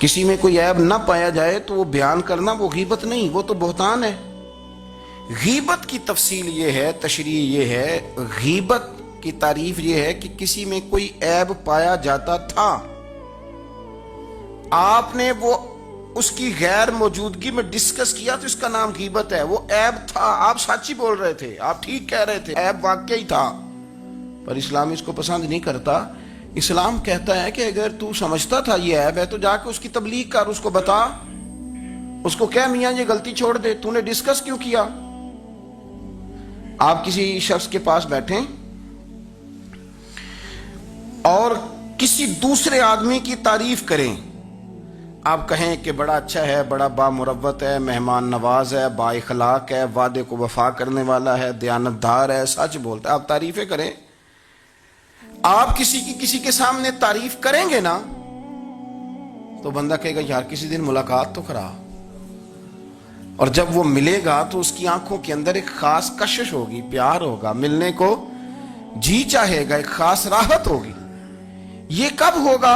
کسی میں کوئی عیب نہ پایا جائے تو وہ بیان کرنا وہ غیبت نہیں، وہ تو بہتان ہے۔ غیبت کی تفصیل یہ ہے، تشریح یہ ہے، غیبت کی تعریف یہ ہے کہ کسی میں کوئی عیب پایا جاتا تھا، آپ نے وہ اس کی غیر موجودگی میں ڈسکس کیا تو اس کا نام غیبت ہے۔ وہ عیب تھا، آپ سچ ہی بول رہے تھے، آپ ٹھیک کہہ رہے تھے، عیب واقعی تھا، پر اسلام اس کو پسند نہیں کرتا۔ اسلام کہتا ہے کہ اگر تو سمجھتا تھا یہ عیب ہے تو جا کے اس کی تبلیغ کر، اس کو بتا، اس کو کہہ میاں یہ غلطی چھوڑ دے، تو نے ڈسکس کیوں کیا؟ آپ کسی شخص کے پاس بیٹھیں اور کسی دوسرے آدمی کی تعریف کریں، آپ کہیں کہ بڑا اچھا ہے، بڑا بامروت ہے، مہمان نواز ہے، با اخلاق ہے، وعدے کو وفا کرنے والا ہے، دیانتدار ہے، سچ بولتا ہے، آپ تعریفیں کریں۔ آپ کسی کے سامنے تعریف کریں گے نا تو بندہ کہے گا یار کسی دن ملاقات تو کرا، اور جب وہ ملے گا تو اس کی آنکھوں کے اندر ایک خاص کشش ہوگی، پیار ہوگا، ملنے کو جی چاہے گا، ایک خاص راحت ہوگی۔ یہ کب ہوگا؟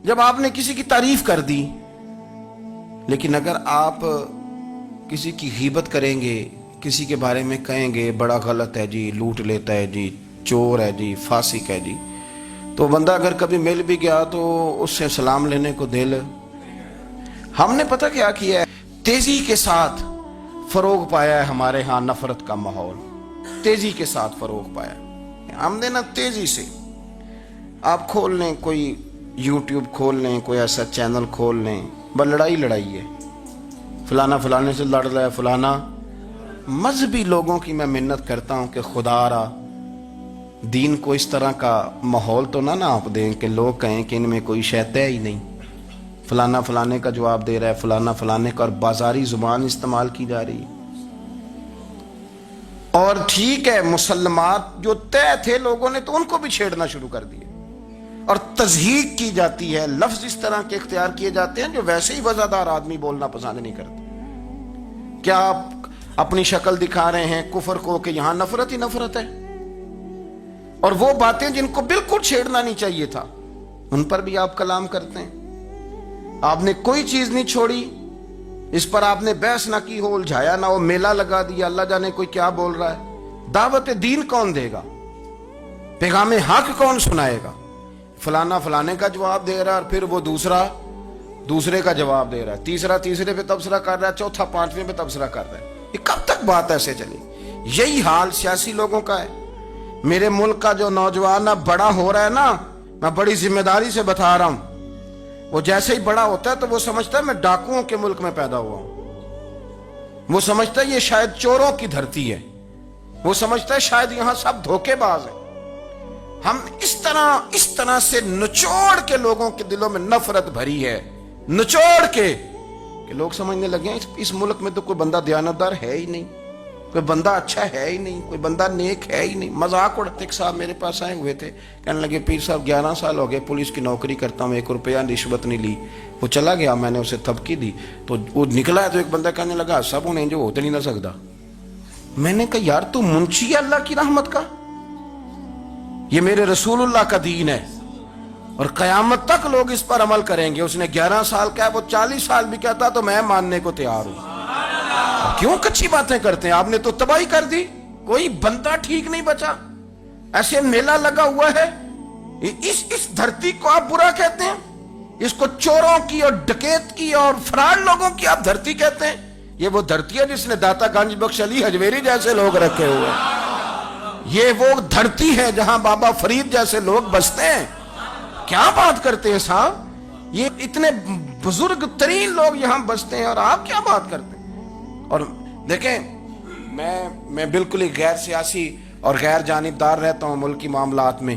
جب آپ نے کسی کی تعریف کر دی۔ لیکن اگر آپ کسی کی غیبت کریں گے، کسی کے بارے میں کہیں گے بڑا غلط ہے جی، لوٹ لیتا ہے جی، چور ہے جی، فاسق ہے جی، تو بندہ اگر کبھی مل بھی گیا تو اس سے سلام لینے کو دل۔ ہم نے پتہ کیا کیا ہے؟ تیزی کے ساتھ فروغ پایا ہے ہمارے ہاں نفرت کا ماحول، تیزی کے ساتھ فروغ پایا ہے ہم نے نا، تیزی سے۔ آپ کھول لیں، کوئی یوٹیوب کھول لیں، کوئی ایسا چینل کھول لیں، بس لڑائی ہے، فلانا فلانے سے لڑ رہا ہے، فلانا۔ مذہبی لوگوں کی میں منت کرتا ہوں کہ خدا را دین کو اس طرح کا ماحول تو نہ آپ دیں کہ لوگ کہیں کہ ان میں کوئی شے ہے ہی نہیں، فلانا فلانے کا جواب دے رہا ہے، فلانا فلانے کا، اور بازاری زبان استعمال کی جا رہی ہے۔ اور ٹھیک ہے، مسلمات جو طے تھے لوگوں نے تو ان کو بھی چھیڑنا شروع کر دیا، اور تضحیق کی جاتی ہے، لفظ اس طرح کے اختیار کیے جاتے ہیں جو ویسے ہی وزادار آدمی بولنا پسند نہیں کرتے۔ کیا آپ اپنی شکل دکھا رہے ہیں کفر کو کہ یہاں نفرت ہی نفرت ہے، اور وہ باتیں جن کو بالکل چھیڑنا نہیں چاہیے تھا ان پر بھی آپ کلام کرتے ہیں۔ آپ نے کوئی چیز نہیں چھوڑی، اس پر آپ نے بحث نہ کی ہو، الجھایا نہ ہو، میلہ لگا دیا، اللہ جانے کوئی کیا بول رہا ہے۔ دعوت دین کون دے گا؟ پیغام حق کون سنائے گا؟ فلانا فلانے کا جواب دے رہا ہے، اور پھر وہ دوسرے کا جواب دے رہا ہے، تیسرا تیسرے پہ تبصرہ کر رہا ہے، چوتھا پانچویں پہ تبصرہ کر رہا ہے۔ یہ کب تک بات ایسے چلی؟ یہی حال سیاسی لوگوں کا ہے۔ میرے ملک کا جو نوجوان اب بڑا ہو رہا ہے نا، میں بڑی ذمہ داری سے بتا رہا ہوں، وہ جیسے ہی بڑا ہوتا ہے تو وہ سمجھتا ہے میں ڈاکوؤں کے ملک میں پیدا ہوا ہوں، وہ سمجھتا ہے یہ شاید چوروں کی دھرتی ہے، وہ سمجھتا ہے شاید یہاں سب دھوکے باز ہیں۔ ہم اس طرح سے نچوڑ کے لوگوں کے دلوں میں نفرت بھری ہے، نچوڑ کے کہ لوگ سمجھنے لگے ہیں اس ملک میں تو کوئی بندہ دیانتدار ہے ہی نہیں، کوئی بندہ اچھا ہے ہی نہیں، کوئی بندہ نیک ہے ہی نہیں۔ مذاق اڑاتے، ایک صاحب میرے پاس آئے ہوئے تھے، کہنے لگے پیر صاحب 11 سال ہو گئے پولیس کی نوکری کرتا ہوں، 1 روپیہ رشوت نہیں لی۔ وہ چلا گیا، میں نے اسے تھپکی دی تو وہ نکلا ہے، تو ایک بندہ کہنے لگا سب انہیں جو ہوتے نہیں نہ سکتا۔ میں نے کہا یار تو منشی ہے اللہ کی رحمت کا، یہ میرے رسول اللہ کا دین ہے، اور قیامت تک لوگ اس پر عمل کریں گے۔ اس نے 11 سال کہا، وہ 40 سال بھی کہتا تو میں ماننے کو تیار ہوں۔ کیوں کچھی باتیں کرتے ہیں؟ آپ نے تو تباہی کر دی، کوئی بندہ ٹھیک نہیں بچا۔ ایسے میلہ لگا ہوا ہے، اس دھرتی کو آپ برا کہتے ہیں، اس کو چوروں کی اور ڈکیت کی اور فرار لوگوں کی آپ دھرتی کہتے ہیں۔ یہ وہ دھرتی ہے جس نے داتا گنج بخش علی حجویری جیسے لوگ رکھے ہوئے ہیں، یہ وہ دھرتی ہے جہاں بابا فرید جیسے لوگ بستے ہیں۔ کیا بات کرتے ہیں صاحب، یہ اتنے بزرگ ترین لوگ یہاں بستے ہیں اور آپ کیا بات کرتے ہیں؟ اور دیکھیں، میں بالکل ہی غیر سیاسی اور غیر جانبدار رہتا ہوں ملکی معاملات میں،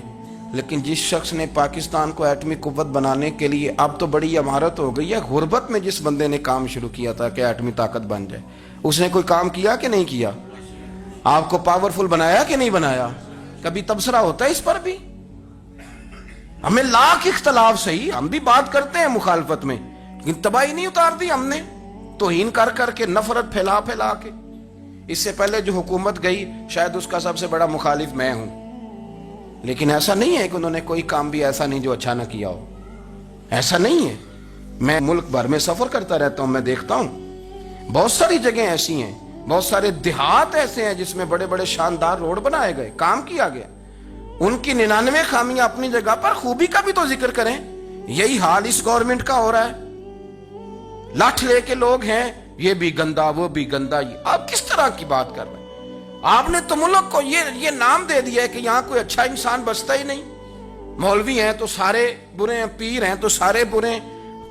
لیکن جس شخص نے پاکستان کو ایٹمی قوت بنانے کے لیے، اب تو بڑی عمارت ہو گئی ہے، غربت میں جس بندے نے کام شروع کیا تھا کہ ایٹمی طاقت بن جائے، اس نے کوئی کام کیا کہ نہیں کیا؟ آپ کو پاورفل بنایا کہ نہیں بنایا؟ کبھی تبصرہ ہوتا ہے اس پر بھی؟ ہمیں لاکھ اختلاف صحیح، ہم بھی بات کرتے ہیں مخالفت میں، لیکن تباہی نہیں اتار دی ہم نے، توہین کر کر کے، نفرت پھیلا پھیلا کے۔ اس سے پہلے جو حکومت گئی شاید اس کا سب سے بڑا مخالف میں ہوں، لیکن ایسا نہیں ہے کہ انہوں نے کوئی کام بھی ایسا نہیں جو اچھا نہ کیا ہو، ایسا نہیں ہے۔ میں ملک بھر میں سفر کرتا رہتا ہوں، میں دیکھتا ہوں بہت ساری جگہیں ایسی ہیں، بہت سارے دیہات ایسے ہیں جس میں بڑے بڑے شاندار روڈ بنائے گئے، کام کیا گیا، ان کی 99 خامیاں اپنی جگہ پر، خوبی کا بھی تو ذکر کریں۔ یہی حال اس گورنمنٹ کا ہو رہا ہے، لاٹھ لے کے لوگ ہیں، یہ بھی گندا وہ بھی گندا۔ آپ کس طرح کی بات کر رہے ہیں؟ آپ نے تو ملک کو یہ نام دے دیا ہے کہ یہاں کوئی اچھا انسان بستا ہی نہیں، مولوی ہیں تو سارے برے ہیں، پیر ہیں تو سارے برے ہیں۔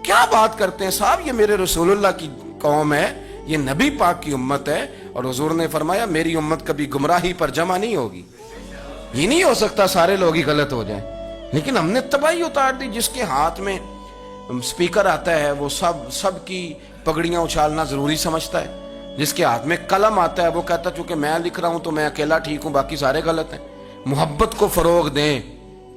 کیا بات کرتے ہیں صاحب؟ یہ میرے رسول اللہ کی قوم ہے، یہ نبی پاک کی امت ہے، اور حضور نے فرمایا میری امت کبھی گمراہی پر جمع نہیں ہوگی۔ یہ نہیں ہو سکتا سارے لوگ ہی غلط ہو جائیں، لیکن ہم نے تباہی اتار دی۔ جس کے ہاتھ میں سپیکر آتا ہے وہ سب کی پگڑیاں اچھالنا ضروری سمجھتا ہے، جس کے ہاتھ میں قلم آتا ہے وہ کہتا چونکہ میں لکھ رہا ہوں تو میں اکیلا ٹھیک ہوں، باقی سارے غلط ہیں۔ محبت کو فروغ دیں،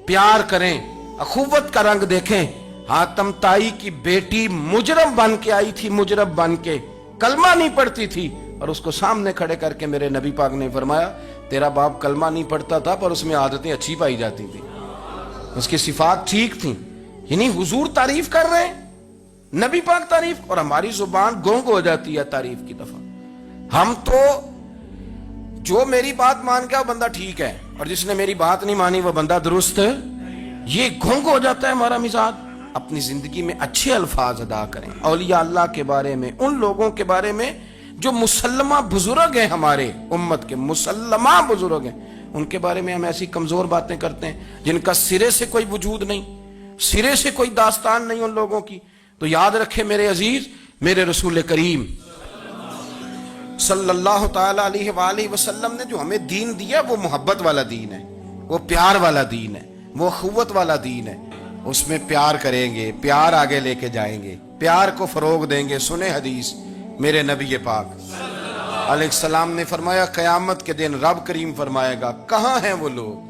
پیار کریں، اخوت کا رنگ دیکھیں۔ حاتم طائی کی بیٹی مجرم بن کے آئی تھی، مجرم بن کے، کلمہ نہیں پڑھتی تھی، اور اس کو سامنے کھڑے کر کے میرے نبی پاک نے فرمایا تیرا باپ کلمہ نہیں پڑھتا تھا پر اس میں عادتیں اچھی پائی جاتی تھی، اس کی صفات ٹھیک تھیں۔ یعنی حضور تعریف کر رہے ہیں، نبی پاک تعریف، اور ہماری زبان گونگ ہو جاتی ہے تعریف کی دفعہ۔ ہم تو جو میری بات مان گیا وہ بندہ ٹھیک ہے، اور جس نے میری بات نہیں مانی وہ بندہ درست ہے، یہ گونگ ہو جاتا ہے ہمارا مزاج۔ اپنی زندگی میں اچھے الفاظ ادا کریں، اولیاء اللہ کے بارے میں، ان لوگوں کے بارے میں جو مسلمہ بزرگ ہیں، ہمارے امت کے مسلمہ بزرگ ہیں، ان کے بارے میں ہم ایسی کمزور باتیں کرتے ہیں جن کا سرے سے کوئی وجود نہیں، سرے سے کوئی داستان نہیں ان لوگوں کی۔ تو یاد رکھیں میرے عزیز، میرے رسول کریم صلی اللہ تعالی علیہ وآلہ وسلم نے جو ہمیں دین دیا وہ محبت والا دین ہے، وہ پیار والا دین ہے، وہ اخوت والا دین ہے۔ اس میں پیار کریں گے، پیار آگے لے کے جائیں گے، پیار کو فروغ دیں گے۔ سنیں حدیث میرے نبی پاک علیہ السلام نے فرمایا قیامت کے دن رب کریم فرمائے گا کہاں ہیں وہ لوگ؟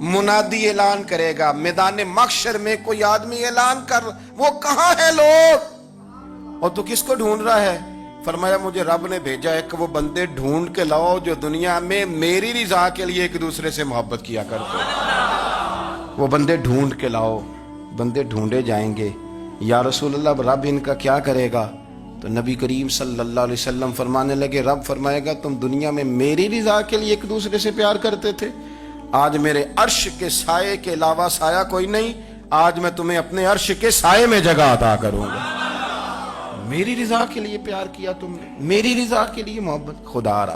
منادی اعلان کرے گا میدان محشر میں، کوئی آدمی اعلان کر وہ کہاں ہیں لوگ؟ اور تو کس کو ڈھونڈ رہا ہے؟ فرمایا مجھے رب نے بھیجا ہے کہ وہ بندے ڈھونڈ کے لاؤ جو دنیا میں میری رضا کے لیے ایک دوسرے سے محبت کیا کرتے ہیں۔ وہ بندے ڈھونڈ کے لاؤ، بندے ڈھونڈے جائیں گے۔ یا رسول اللہ رب ان کا کیا کرے گا؟ تو نبی کریم صلی اللہ علیہ وسلم فرمانے لگے رب فرمائے گا تم دنیا میں میری رضا کے لیے ایک دوسرے سے پیار کرتے تھے، آج میرے عرش کے سائے کے علاوہ سایہ کوئی نہیں، آج میں تمہیں اپنے عرش کے سائے میں جگہ عطا کروں گا۔ میری رضا کے لیے پیار کیا تم نے، میری رضا کے لیے محبت۔ خدا را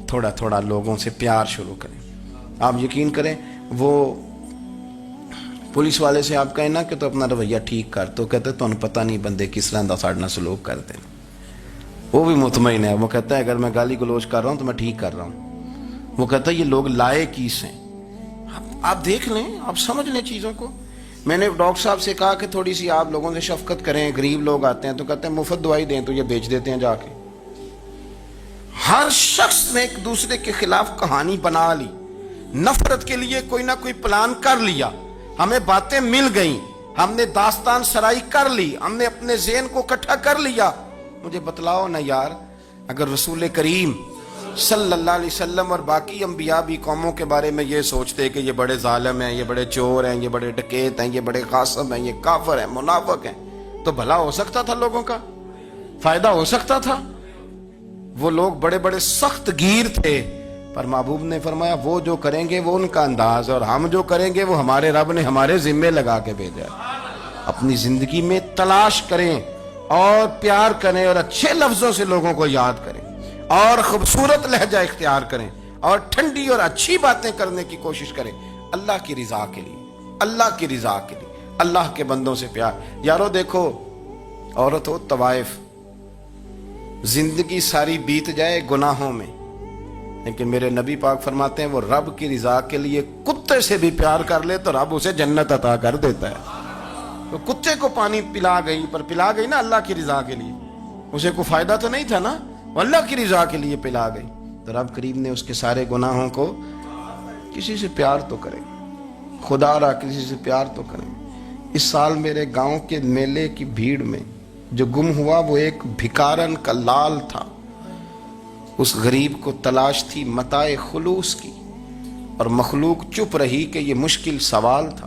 تھوڑا تھوڑا لوگوں سے پیار شروع کریں۔ آپ یقین کریں وہ پولیس والے سے آپ کہیں نا کہ تو اپنا رویہ ٹھیک کر، تو کہتے تو انہیں پتہ نہیں بندے کس طرح دا ساڑھنا سلوک کرتے ہیں۔ وہ بھی مطمئن ہے، وہ کہتا ہے اگر میں گالی گلوچ کر رہا ہوں تو میں ٹھیک کر رہا ہوں۔ وہ کہتا ہے یہ لوگ لائے کیس ہیں۔ آپ دیکھ لیں، آپ سمجھ لیں چیزوں کو۔ میں نے ڈاکٹر صاحب سے کہا کہ تھوڑی سی آپ لوگوں سے شفقت کریں، غریب لوگ آتے ہیں تو کہتے ہیں مفت دوائی دیں تو یہ بیچ دیتے ہیں جا کے۔ ہر شخص نے ایک دوسرے کے خلاف کہانی بنا لی، نفرت کے لیے کوئی نہ کوئی پلان کر لیا، ہمیں باتیں مل گئیں، ہم نے داستان سرائی کر لی، ہم نے اپنے ذہن کو اکٹھا کر لیا۔ مجھے بتلاؤ نا یار، اگر رسول کریم صلی اللہ علیہ وسلم اور باقی انبیاء بھی قوموں کے بارے میں یہ سوچتے کہ یہ بڑے ظالم ہیں، یہ بڑے چور ہیں، یہ بڑے ڈکیت ہیں، یہ بڑے غاصب ہیں، یہ کافر ہیں، منافق ہیں، تو بھلا ہو سکتا تھا، لوگوں کا فائدہ ہو سکتا تھا۔ وہ لوگ بڑے بڑے سخت گیر تھے، پر محبوب نے فرمایا وہ جو کریں گے وہ ان کا انداز، اور ہم جو کریں گے وہ ہمارے رب نے ہمارے ذمے لگا کے بھیجا ہے۔ اپنی زندگی میں تلاش کریں اور پیار کریں اور اچھے لفظوں سے لوگوں کو یاد کریں اور خوبصورت لہجہ اختیار کریں اور ٹھنڈی اور اچھی باتیں کرنے کی کوشش کریں، اللہ کی رضا کے لیے، اللہ کی رضا کے لیے، اللہ کے بندوں سے پیار۔ یارو دیکھو، عورت ہو طوائف، زندگی ساری بیت جائے گناہوں میں، لیکن میرے نبی پاک فرماتے ہیں وہ رب کی رضا کے لیے کتے سے بھی پیار کر لے تو رب اسے جنت عطا کر دیتا ہے۔ تو کتے کو پانی پلا گئی، پر پلا گئی نا اللہ کی رضا کے لیے، اسے کوئی فائدہ تو نہیں تھا نا، وہ اللہ کی رضا کے لیے پلا گئی، تو رب کریم نے اس کے سارے گناہوں کو، کسی سے پیار تو کریں، خدا را کسی سے پیار تو کریں۔ اس سال میرے گاؤں کے میلے کی بھیڑ میں جو گم ہوا وہ ایک بھکارن کا لال تھا، اس غریب کو تلاش تھی متاع خلوص کی، اور مخلوق چپ رہی کہ یہ مشکل سوال تھا۔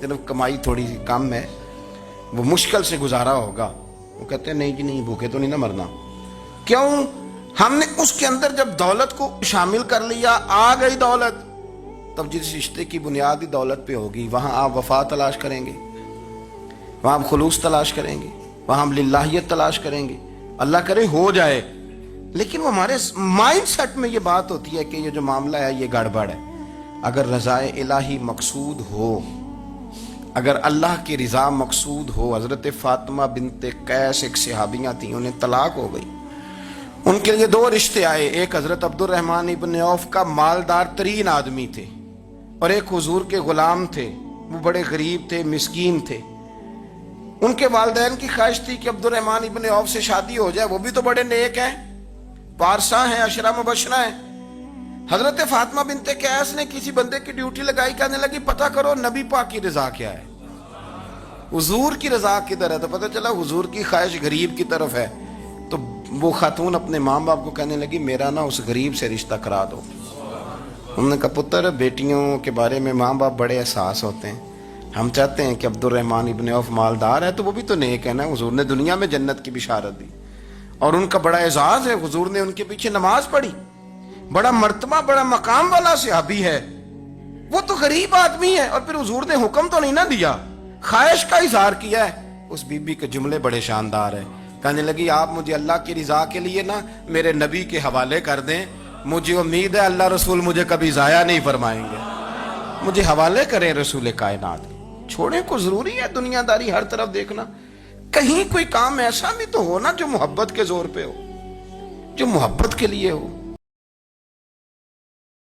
صرف کمائی تھوڑی سی کم ہے، وہ مشکل سے گزارا ہوگا. وہ کہتے ہیں نہیں جی نہیں، بھوکے تو نہیں نہ مرنا. کیوں؟ ہم نے اس کے اندر جب دولت کو شامل کر لیا، آ گئی دولت، تب جس رشتے کی بنیاد ہی دولت پہ ہوگی، وہاں آپ وفا تلاش کریں گے، وہاں آپ خلوص تلاش کریں گے، وہاں ہم للہیت تلاش کریں گے. اللہ کرے ہو جائے، لیکن وہ ہمارے مائنڈ سیٹ میں یہ بات ہوتی ہے کہ یہ جو معاملہ ہے یہ گڑبڑ ہے. اگر رضا الہی مقصود ہو، اگر اللہ کی رضا مقصود ہو. حضرت فاطمہ بنت قیس ایک صحابیہ تھیں، انہیں طلاق ہو گئی. ان کے لیے 2 رشتے آئے، ایک حضرت عبد الرحمن ابن عوف کا مالدار ترین آدمی تھے، اور ایک حضور کے غلام تھے، وہ بڑے غریب تھے، مسکین تھے. ان کے والدین کی خواہش تھی کہ عبد الرحمن ابن عوف سے شادی ہو جائے، وہ بھی تو بڑے نیک ہیں، پارسا ہیں، عشرہ مبشرہ ہیں. حضرت فاطمہ بنت قیس نے کسی بندے کی ڈیوٹی لگائی، کہنے لگی پتہ کرو نبی پاک کی رضا کیا ہے، حضور کی رضا کدھر ہے. تو پتہ چلا حضور کی خواہش غریب کی طرف ہے. تو وہ خاتون اپنے ماں باپ کو کہنے لگی میرا نا اس غریب سے رشتہ کرا دو. انہوں نے کہا پتر، بیٹیوں کے بارے میں ماں باپ بڑے احساس ہوتے ہیں، ہم چاہتے ہیں کہ عبد الرحمن ابن عوف مالدار ہے تو وہ بھی تو نیک ہے نا، حضور نے دنیا میں جنت کی بشارت دی اور ان کا بڑا اعزاز ہے، حضور نے ان کے پیچھے نماز پڑھی، بڑا مرتبہ بڑا مقام والا صحابی ہے، وہ تو غریب آدمی ہے. اور پھر حضور نے حکم تو نہیں نہ دیا، خواہش کا اظہار کیا ہے. اس بی بی کے جملے بڑے شاندار ہیں. کہنے لگی آپ مجھے اللہ کی رضا کے لیے نا میرے نبی کے حوالے کر دیں، مجھے امید ہے اللہ رسول مجھے کبھی ضائع نہیں فرمائیں گے، مجھے حوالے کریں رسول کائنات. چھوڑیں کو ضروری ہے دنیا داری ہر طرف دیکھنا، کہیں کوئی کام ایسا بھی تو ہو نا جو محبت کے زور پہ ہو، جو محبت کے لیے ہو.